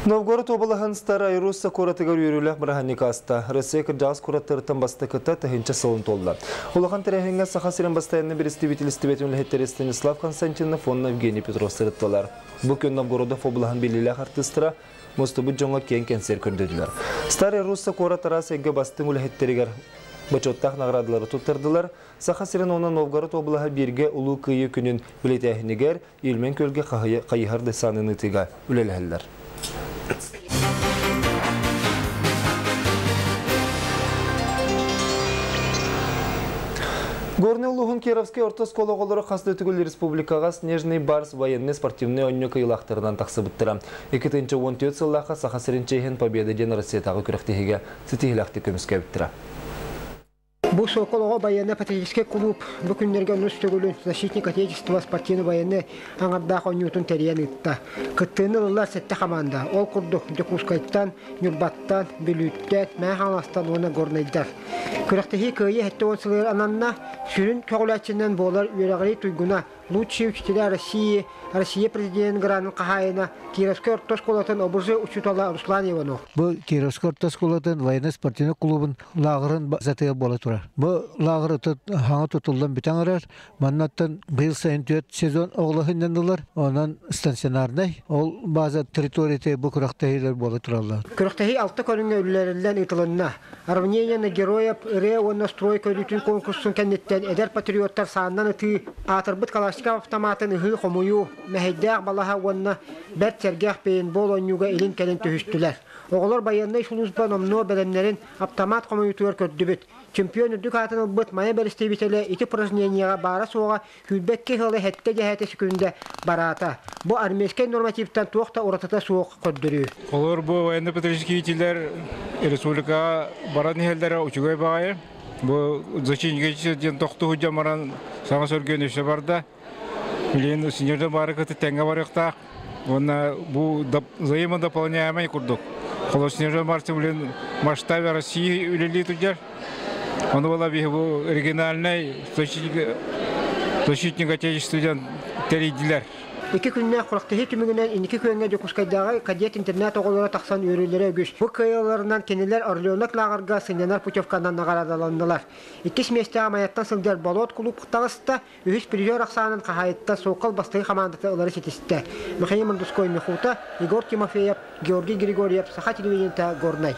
Новгород облаһын Старая Русса коратыгар үйрілі Мұраханникаста. Россия кіржағыз кораттырыттан басты кітті тәхінші сылын толды. Олақан тәрәхенге сақа сирен бастайынны бір истебетел леттері Станислав Константинов, онна Евгений Петров сырыттылар. Бұл көн Новгородов облаһын белілі артыстыра мұстыбы жоңа кен-кенсер көрдеділер. Старая Русса кораттыра сәйгі бастың үлі Бачоттақ наградалары туттырдылар. Саха сирен оны Новгород облаһы бирге улу кыйы күнін үлетәхінігер елмен көлге қайығар десанын ытыға үлеләлілер. Горный Лугун Кировский орта скола олары қасты түгіл республикаға Снежный Барс военный спортивный ойны кыйлақтарынан тақсы бұттыра. 2-14 сыллаға Саха сирен чейхен победа ден Россиятағы күректігіге сетихілақты көміске бүттіра. Бұл Соколова военный патриотический клуб бүкіндерге ұныстығылын защитник отечества спортивный военный аңырдағы ойнютын тәриян ұтта. Күттіні ұлылар сәтті қаманда. Ол күрдік Декускайттан, Нүрбаттан, Бүліттен, Мәхаластан оны горнайдар. Күректігі көйі әтті онсылыр ананна сүрін көғіләтшінен болар үйерағыры тұйгуна лучший учителя России, Россия президент Гранын Қахайына, Кировский орта школатын обыржы учутала Руслан Иванов. Бұл Кировский орта школатын военный спортивный клубын лағырын затыға бола тұрар. Бұл лағыры хаңа тұтылдан бітен арар, маннаттан бұл сайын түйет сезон оғылығындандылар, онан станционарнай, ол база территорияте бұл күрақтағылар бола тұралар. Күрақтағы алты көрінгі өлілерілден ұтылынна. Арвнения на героев ре онна стройка үтін конкурсын кәнеттен әдер патриоттар сағынан ұты атырбыт Калашников автоматын ұғы қомойу мәхейдәқ балаға онна бәр тергәқ бейін бол ойнуға елін кәлін түйістілер. Оғылар баяннай шулузбан омно бәлемлерін автомат қомойутуар көрді Чемпион үрдік атын ұлбыт мая бәрісті бітелі ити упражненияға бара соға хүлбәкке ғылы хәтті жәхәті сүкінде барата. Бұл армейскай нормативтан туақта ұратыта соқ көрдірі. Олар бұл военный патриотический итилер республикаға баратын елдері ұчуғай бағайы. Бұл зачингечеден тоқты хүджа маран саңа сөрген өші барда. Білен сенерден бары күті тәңге бар еқтақ. Оны бұл заемы дополняемай күрдік. Қолы сенерден барсы білен масштабы России үлелі түджер. Он был оригинальный защитник отечественных территорий. Iki günler kuraktığı tümünden indiki köyüne Dekuskaydağı kadiyet internet oğulları taksan ürünlere güç. Bu köylerden kendiler Arlyonak lağırga Sınyanar Putyovkan'dan nağaradalandılar. İkis mesleğe amayattan sıldır Balot Kulüp Kıtağısı'da ühüs priyor aksanın kahayette Sokal bastığı hamandatı ıları setiste. Mikhail Manduskoy Mekhuta, Igor Timofeyev, Georgi Grigoryev, Saha Televizyonda Gornay.